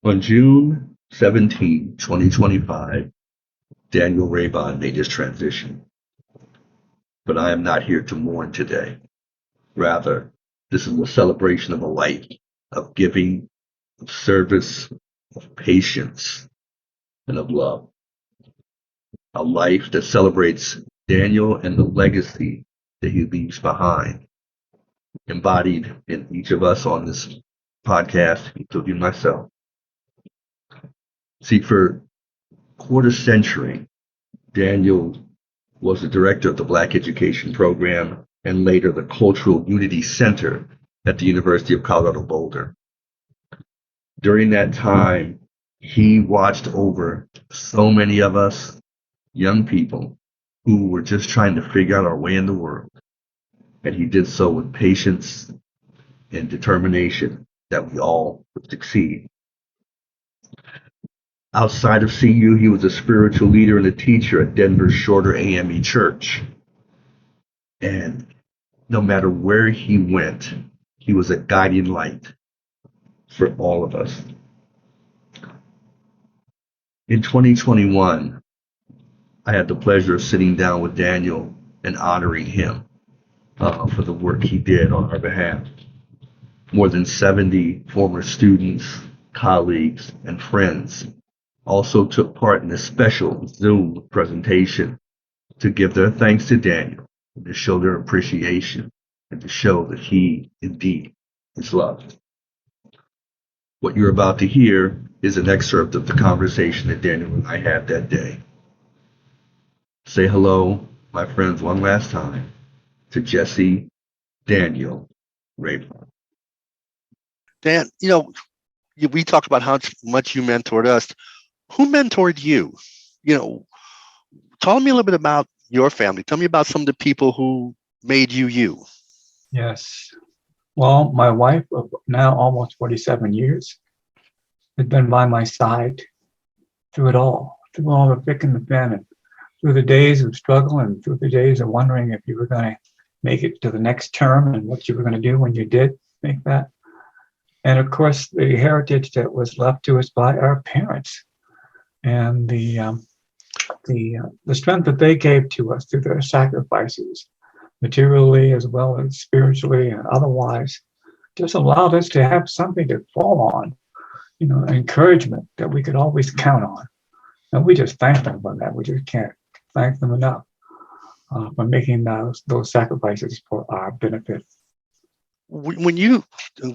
On June 17, 2025, Daniel Raybon made his transition. But I am not here to mourn today. Rather, this is a celebration of a life of giving, of service, of patience, and of love. A life that celebrates Daniel and the legacy that he leaves behind, embodied in each of us on this podcast, including myself. See, for a quarter century, Daniel was the director of the Black Education Program and later the Cultural Unity Center at the University of Colorado Boulder. During that time, he watched over so many of us young people who were just trying to figure out our way in the world. And he did so with patience and determination that we all would succeed. Outside of CU, he was a spiritual leader and a teacher at Denver's Shorter AME Church. And no matter where he went, he was a guiding light for all of us. In 2021, I had the pleasure of sitting down with Daniel and honoring him for the work he did on our behalf. More than 70 former students, colleagues, and friends also took part in a special Zoom presentation to give their thanks to Daniel, and to show their appreciation, and to show that he indeed is loved. What you're about to hear is an excerpt of the conversation that Daniel and I had that day. Say hello, my friends, one last time to Jesse Daniel Raybon. Dan, we talk about how much you mentored us. Who mentored you? Tell me a little bit about your family. Tell me about some of the people who made you you. Yes. Well, my wife of now almost 47 years has been by my side through it all, through all the thick and the thin, and through the days of struggle and through the days of wondering if you were going to make it to the next term and what you were going to do when you did make that. And of course, the heritage that was left to us by our parents and the strength that they gave to us through their sacrifices, materially as well as spiritually and otherwise, just allowed us to have something to fall on, encouragement that we could always count on. And we just thank them for that. We just can't thank them enough for making those sacrifices for our benefit. When you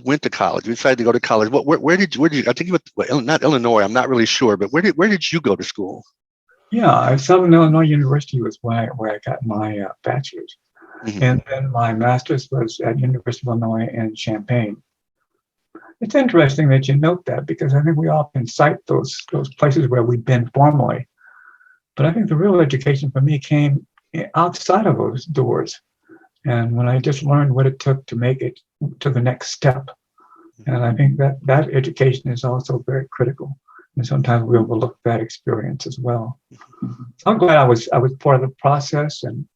went to college, you decided to go to college. Where did you? I think you went, not Illinois. I'm not really sure, but where did you go to school? Yeah, Southern Illinois University was where I got my bachelor's, and then my master's was at University of Illinois in Champaign. It's interesting that you note that because I think we often cite those places where we've been formally, but I think the real education for me came outside of those doors. And when I just learned what it took to make it to the next step. And I think that education is also very critical. And sometimes we overlook that experience as well. So I'm glad I was part of the process and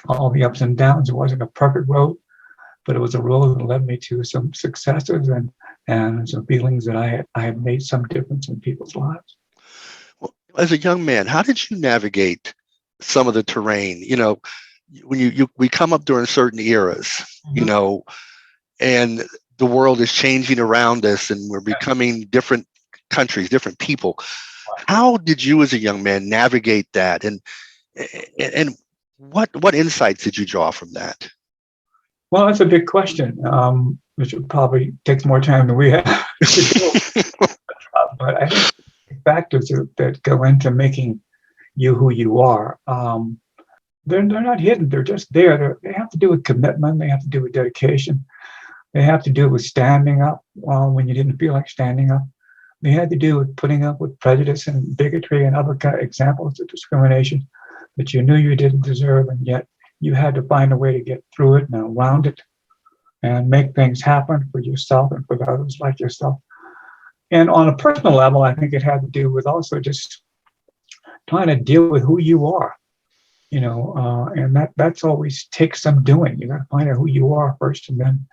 all the ups and downs. It wasn't a perfect road, but it was a road that led me to some successes and some feelings that I had made some difference in people's lives. Well, as a young man, how did you navigate some of the terrain? When we come up during certain eras, and the world is changing around us and we're becoming different countries, different people. How did you as a young man navigate that? And what insights did you draw from that? Well, that's a big question, which probably takes more time than we have. But I think the factors that go into making you who you are, they're not hidden. They're just there. They have to do with commitment. They have to do with dedication. They have to do with standing up when you didn't feel like standing up. They had to do with putting up with prejudice and bigotry and other examples of discrimination that you knew you didn't deserve, and yet you had to find a way to get through it and around it and make things happen for yourself and for others like yourself. And on a personal level, I think it had to do with also just trying to deal with who you are. And that's always takes some doing. You got to find out who you are first, and then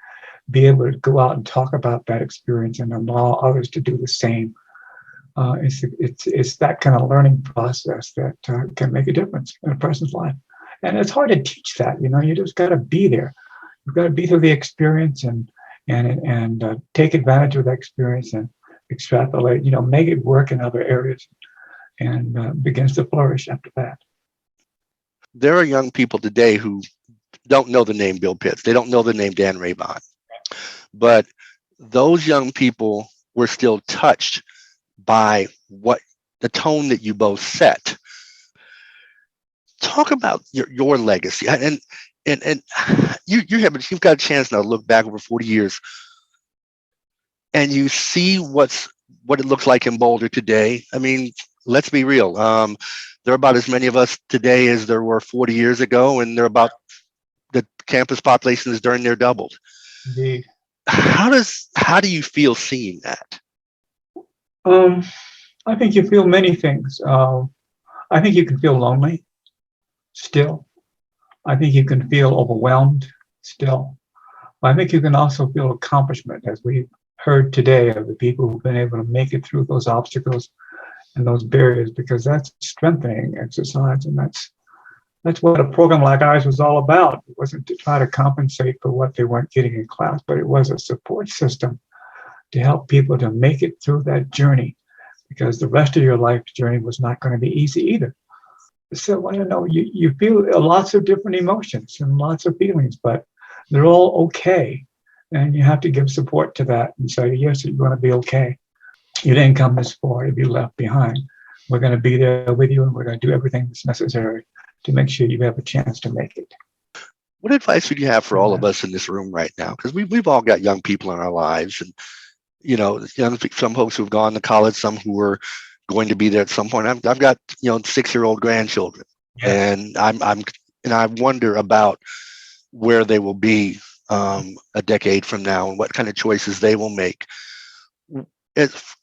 be able to go out and talk about that experience and allow others to do the same. It's that kind of learning process that can make a difference in a person's life. And it's hard to teach that. You just got to be there. You've got to be through the experience and take advantage of that experience and extrapolate. Make it work in other areas, and begins to flourish after that. There are young people today who don't know the name Bill Pitts. They don't know the name Dan Raybon. But those young people were still touched by what the tone that you both set. Talk about your legacy, and you've got a chance now to look back over 40 years, and you see what it looks like in Boulder today. I mean, let's be real. There are about as many of us today as there were 40 years ago, and the campus population is darn near doubled. Indeed. How do you feel seeing that? I think you feel many things. I think you can feel lonely still. I think you can feel overwhelmed still. I think you can also feel accomplishment, as we heard today, of the people who've been able to make it through those obstacles and those barriers, because that's strengthening exercise, and that's what a program like ours was all about. It wasn't to try to compensate for what they weren't getting in class, but it was a support system to help people to make it through that journey, because the rest of your life journey was not going to be easy either. So I don't know, you feel lots of different emotions and lots of feelings, but they're all okay. And you have to give support to that and say, yes, you're going to be okay. You didn't come this far to be left behind. We're going to be there with you, and we're going to do everything that's necessary to make sure you have a chance to make it. What advice would you have for all of us in this room right now? Because we've all got young people in our lives, and some folks who've gone to college, some who are going to be there at some point. I've got 6-year-old grandchildren, and I wonder about where they will be a decade from now, and what kind of choices they will make.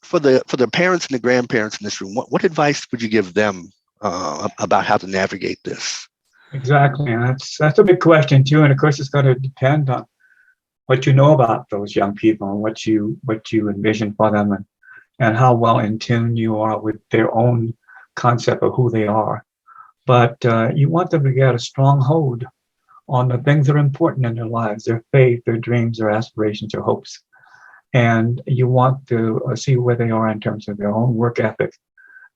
For the parents and the grandparents in this room, what advice would you give them about how to navigate this? Exactly, and that's a big question too. And of course, it's going to depend on what you know about those young people and what you envision for them, and how well in tune you are with their own concept of who they are. But you want them to get a strong hold on the things that are important in their lives, their faith, their dreams, their aspirations, their hopes. And you want to see where they are in terms of their own work ethic.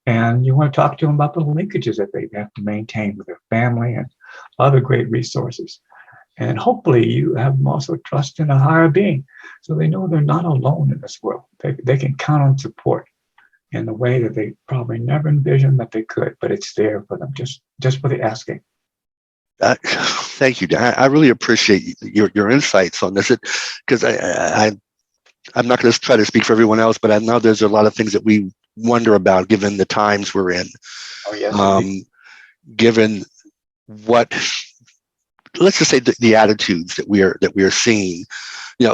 And you want to talk to them about the linkages that they have to maintain with their family and other great resources. And hopefully you have them also trust in a higher being, so they know they're not alone in this world. They can count on support in the way that they probably never envisioned that they could, but it's there for them, just for the asking. Thank you, Dan. I really appreciate your insights on this, because I'm not going to try to speak for everyone else, but I know there's a lot of things that we wonder about given the times we're in. Oh, yes, given what, let's just say, the attitudes that we are seeing.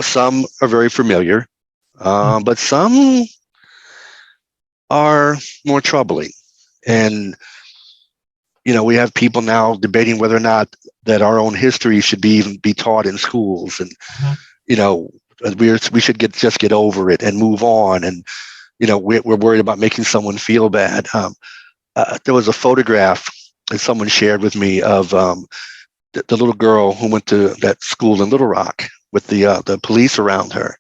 Some are very familiar, but some are more troubling. And we have people now debating whether or not that our own history should even be taught in schools, and we should just get over it and move on. And we're worried about making someone feel bad. There was a photograph that someone shared with me of the little girl who went to that school in Little Rock with the police around her,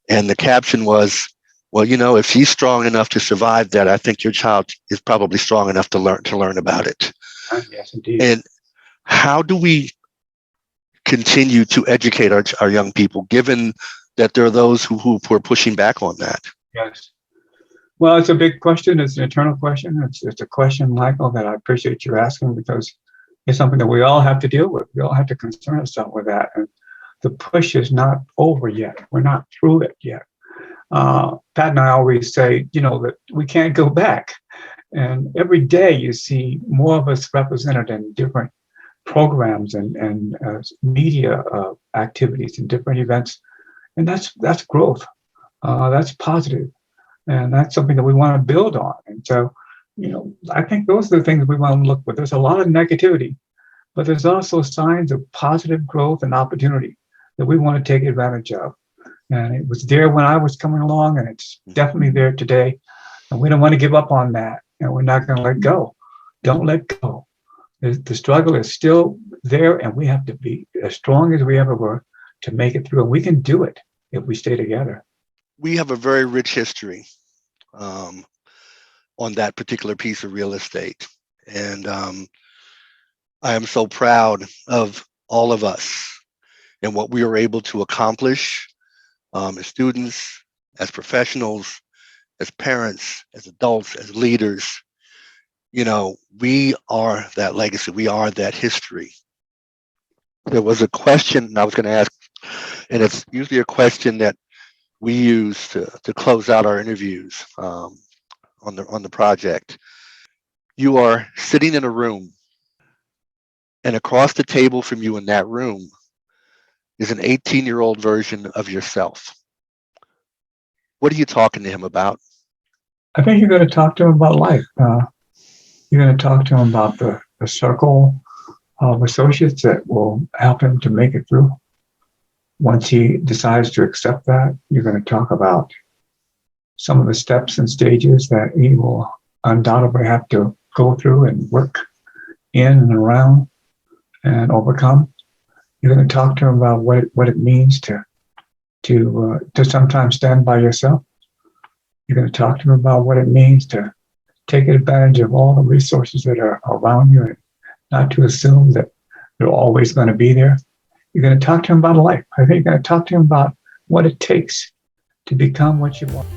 and the caption was, well, if she's strong enough to survive that, I think your child is probably strong enough to learn about it. Yes, indeed. And how do we continue to educate our young people, given that there are those who are pushing back on that? Yes. Well, it's a big question. It's an eternal question. It's a question, Michael, that I appreciate you asking, because it's something that we all have to deal with. We all have to concern ourselves with that. And the push is not over yet. We're not through it yet. Pat and I always say, that we can't go back. And every day you see more of us represented in different programs and media activities and different events. And that's growth. That's positive. And that's something that we want to build on. And so, I think those are the things we want to look for. There's a lot of negativity, but there's also signs of positive growth and opportunity that we want to take advantage of. And it was there when I was coming along, and it's definitely there today. And we don't want to give up on that. And we're not going to let go. Don't let go. The struggle is still there, and we have to be as strong as we ever were to make it through. And we can do it if we stay together. We have a very rich history on that particular piece of real estate. And I am so proud of all of us and what we were able to accomplish as students, as professionals, as parents, as adults, as leaders. You know, we are that legacy. We are that history. There was a question I was going to ask, and it's usually a question that we use to close out our interviews on the project. You are sitting in a room, and across the table from you in that room is an 18-year-old version of yourself. What are you talking to him about? I think you're going to talk to him about life. You're going to talk to him about the circle of associates that will help him to make it through. Once he decides to accept that, you're going to talk about some of the steps and stages that he will undoubtedly have to go through and work in and around and overcome. You're going to talk to him about what it means to sometimes stand by yourself. You're going to talk to him about what it means to take advantage of all the resources that are around you and not to assume that they're always going to be there. You're going to talk to him about life. I think you're going to talk to him about what it takes to become what you want.